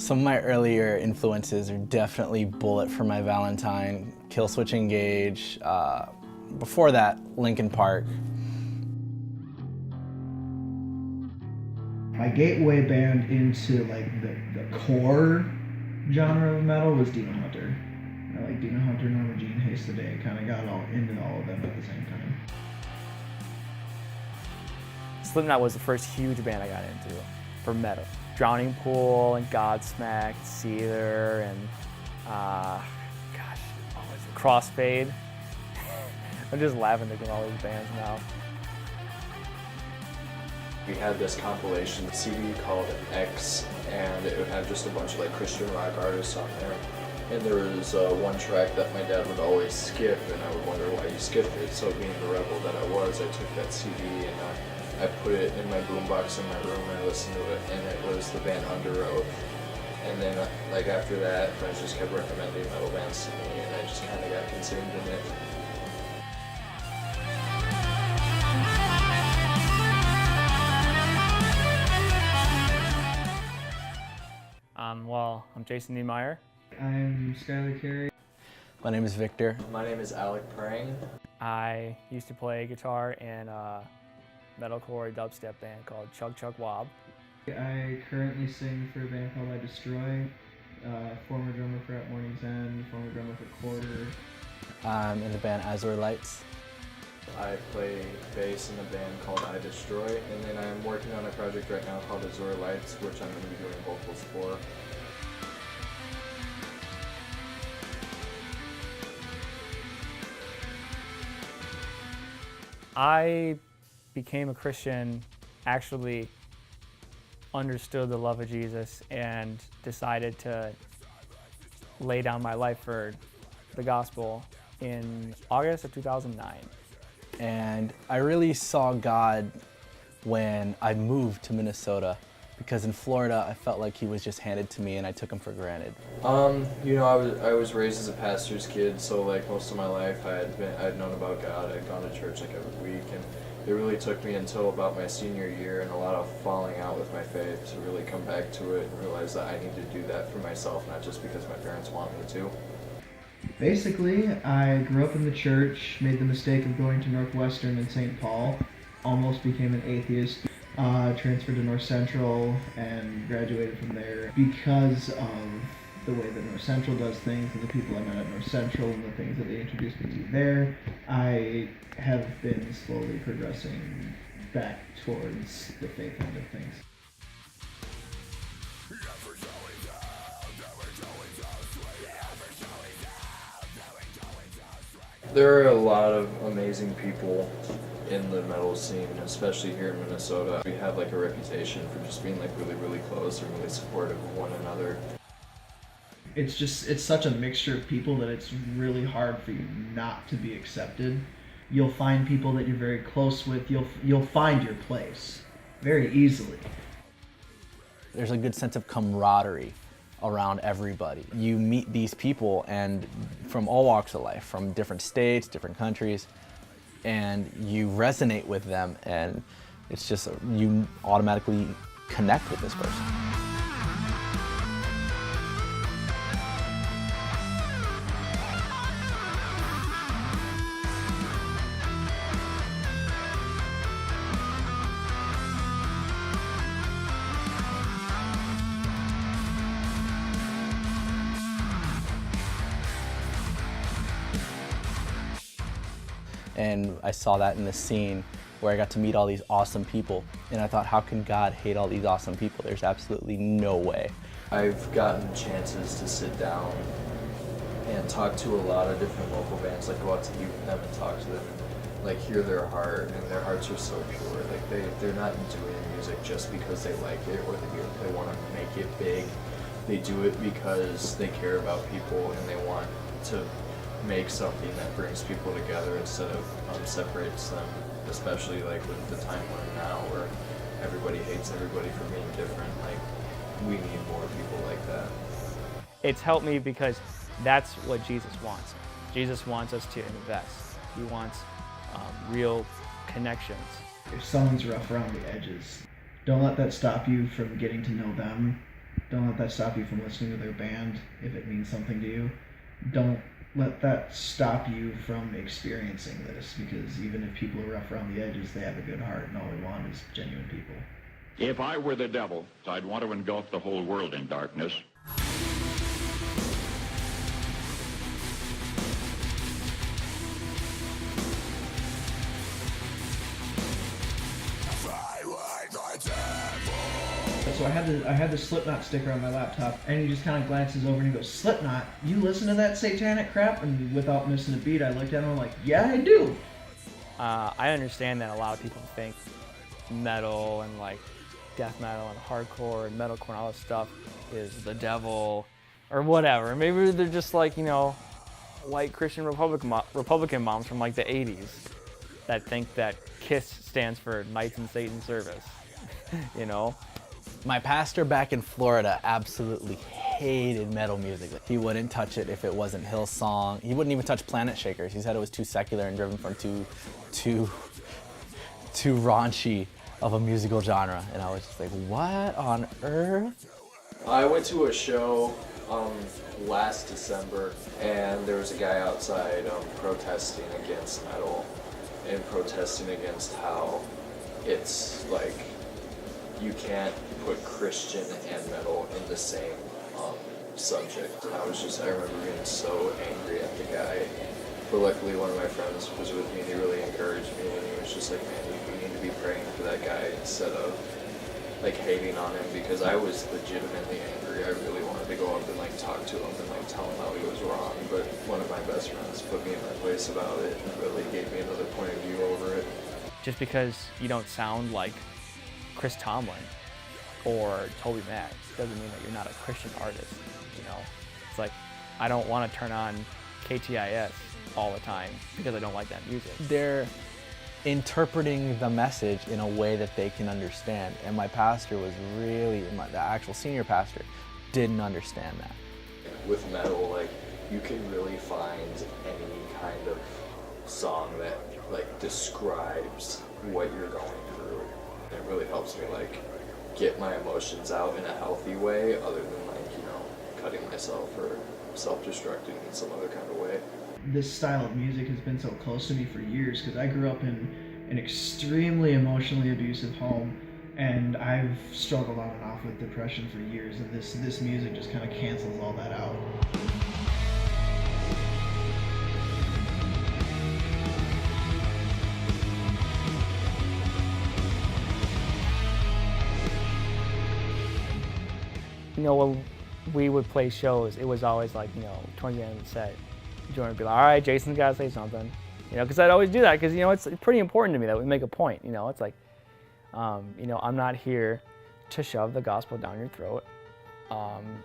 Some of my earlier influences are definitely Bullet for My Valentine, Killswitch Engage, before that, Linkin Park. My gateway band into like the core genre of metal was Demon Hunter. I like Demon Hunter, Norma Jean, Haste the Day. Kind of got all into all of them at the same time. Slipknot was the first huge band I got into for metal. Drowning Pool and Godsmack, Seether, and what was it? Crossfade. I'm just laughing at all these bands now. We had this compilation CD called X, and it would have just a bunch of like Christian rock artists on there. And there was one track that my dad would always skip, and I would wonder why he skipped it. So being the rebel that I was, I took that CD and I put it in my boombox in my room and I listened to it, and it was the band Under Oath. And then like after that, friends just kept recommending metal bands to me, and I just kind of got consumed in it. Well, I'm Jason Niemeyer. I'm Skylar Carey. My name is Victor. My name is Alec Prang. I used to play guitar in a metalcore dubstep band called Chug Chug Wob. I currently sing for a band called I Destroy. Former drummer for At Mourning's End, former drummer for Chorder. I'm in the band Azure Lights. I play bass in a band called I Destroy, and then I'm working on a project right now called Azure Lights, which I'm going to be doing vocals for. I became a Christian, actually understood the love of Jesus and decided to lay down my life for the gospel in August of 2009. And I really saw God when I moved to Minnesota, because in Florida I felt like he was just handed to me and I took him for granted. You know, I was raised as a pastor's kid, so like most of my life I'd known about God. I'd gone to church like every week, and it really took me until about my senior year and a lot of falling out with my faith to really come back to it and realize that I need to do that for myself, not just because my parents want me to. Basically, I grew up in the church, made the mistake of going to Northwestern in St. Paul, almost became an atheist, transferred to North Central and graduated from there. Because of the way that North Central does things and the people I met at North Central and the things that they introduced me to there, I have been slowly progressing back towards the faith end of things. There are a lot of amazing people in the metal scene, especially here in Minnesota. We have like a reputation for just being like really, really close and really supportive of one another. It's such a mixture of people that it's really hard for you not to be accepted. You'll find people that you're very close with. You'll find your place very easily. There's a good sense of camaraderie around everybody. You meet these people and from all walks of life, from different states, different countries, and you resonate with them, and it's just you automatically connect with this person. And I saw that in the scene where I got to meet all these awesome people. And I thought, how can God hate all these awesome people? There's absolutely no way. I've gotten chances to sit down and talk to a lot of different local bands, like go out to eat with them and talk to them, and like hear their heart, and their hearts are so pure. Like they're not doing music just because they like it or they want to make it big. They do it because they care about people and they want to make something that brings people together instead of separates them, especially like with the time we're in now where everybody hates everybody for being different. Like, we need more people like that. It's helped me because that's what Jesus wants. Jesus wants us to invest. He wants real connections. If someone's rough around the edges, don't let that stop you from getting to know them Don't let that stop you from listening to their band if it means something to you. Don't let that stop you from experiencing this, because even if people are rough around the edges, they have a good heart, and all we want is genuine people. If I were the devil, I'd want to engulf the whole world in darkness. So I had the Slipknot sticker on my laptop, and he just kind of glances over and he goes, "Slipknot, you listen to that satanic crap?" And without missing a beat, I looked at him and I'm like, "Yeah, I do." I understand that a lot of people think metal and like death metal and hardcore and metalcore and all this stuff is the devil or whatever. Maybe they're just like, you know, white Christian Republican moms from like the 80s that think that KISS stands for Knights in Satan's Service, you know? My pastor back in Florida absolutely hated metal music. He wouldn't touch it if it wasn't Hillsong. He wouldn't even touch Planet Shakers. He said it was too secular and driven from too raunchy of a musical genre. And I was just like, what on earth? I went to a show last December, and there was a guy outside protesting against metal and protesting against how it's like you can't put Christian and metal in the same subject. And I remember being so angry at the guy. But luckily one of my friends was with me and he really encouraged me, and he was just like, "Man, you need to be praying for that guy instead of like hating on him," because I was legitimately angry. I really wanted to go up and like talk to him and like tell him how he was wrong. But one of my best friends put me in my place about it and really gave me another point of view over it. Just because you don't sound like Chris Tomlin or Toby Mac doesn't mean that you're not a Christian artist, you know? It's like, I don't want to turn on KTIS all the time because I don't like that music. They're interpreting the message in a way that they can understand. And my pastor was really, the actual senior pastor, didn't understand that. With metal, like, you can really find any kind of song that like describes what you're going through. It really helps me like get my emotions out in a healthy way, other than like, you know, cutting myself or self-destructing in some other kind of way. This style of music has been so close to me for years because I grew up in an extremely emotionally abusive home, and I've struggled on and off with depression for years, and this music just kind of cancels all that out. You know, when we would play shows, it was always like, you know, 20 minutes set. Jordan would be like, "All right, Jason's got to say something." You know, because I'd always do that because, you know, it's pretty important to me that we make a point. You know, it's like, you know, I'm not here to shove the gospel down your throat.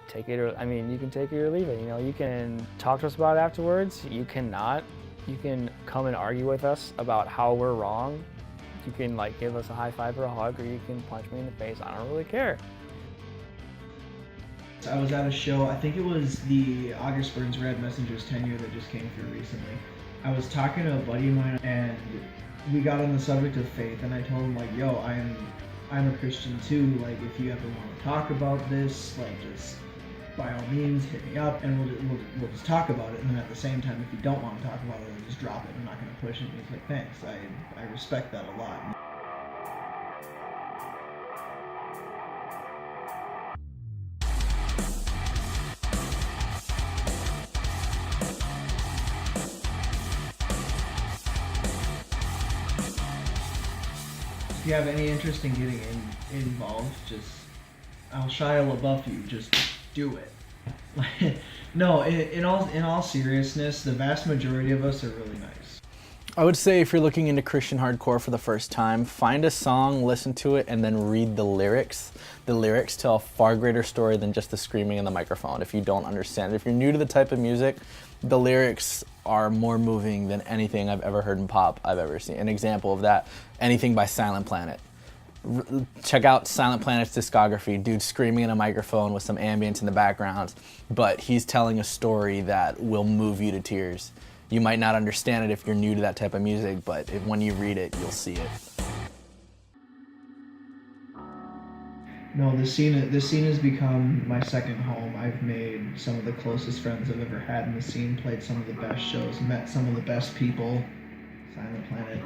Take it or, I mean, you can take it or leave it. You know, you can talk to us about it afterwards. You cannot. You can come and argue with us about how we're wrong. You can, like, give us a high five or a hug, or you can punch me in the face. I don't really care. I was at a show, I think it was the August Burns Red Messengers tenure that just came through recently. I was talking to a buddy of mine, and we got on the subject of faith, and I told him, like, "Yo, I'm a Christian too, like, if you ever want to talk about this, like, just by all means hit me up, and we'll just talk about it, and then at the same time, if you don't want to talk about it, then just drop it, I'm not going to push it." And he's like, "Thanks, I respect that a lot." If you have any interest in getting involved, just, I'll Shia LaBeouf you, just do it. No, in all seriousness, the vast majority of us are really nice. I would say if you're looking into Christian hardcore for the first time, find a song, listen to it, and then read the lyrics. The lyrics tell a far greater story than just the screaming in the microphone if you don't understand it. If you're new to the type of music, the lyrics are more moving than anything I've ever heard in pop I've ever seen. An example of that, anything by Silent Planet. Check out Silent Planet's discography. Dude screaming in a microphone with some ambience in the background, but he's telling a story that will move you to tears. You might not understand it if you're new to that type of music, but when you read it, you'll see it. No, this scene has become my second home. I've made some of the closest friends I've ever had in the scene, played some of the best shows, met some of the best people. Silent Planet.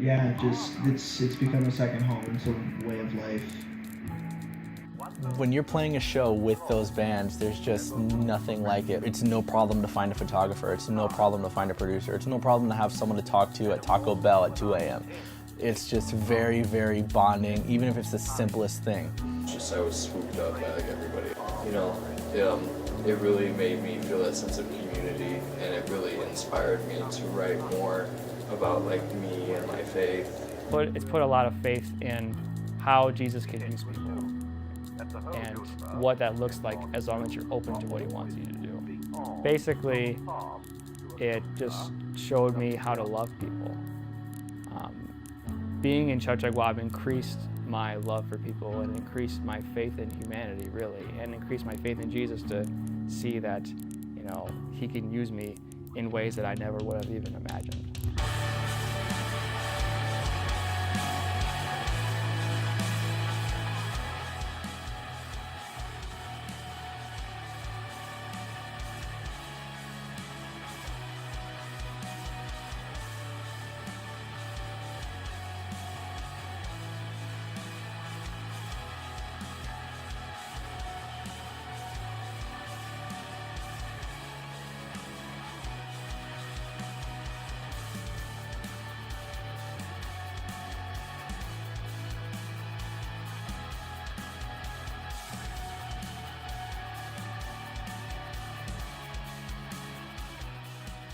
Yeah, just it's become a second home. It's a way of life. When you're playing a show with those bands, there's just nothing like it. It's no problem to find a photographer. It's no problem to find a producer. It's no problem to have someone to talk to at Taco Bell at 2 a.m. It's just very, very bonding, even if it's the simplest thing. Just I was swooped up by like everybody. You know, it really made me feel that sense of community, and it really inspired me to write more about like me and my faith. But it's put a lot of faith in how Jesus can use people and what that looks like as long as you're open to what he wants you to do. Basically, it just showed me how to love people. Being in Chug Chug Wob increased my love for people and increased my faith in humanity, really, and increased my faith in Jesus to see that, you know, he can use me in ways that I never would have even imagined.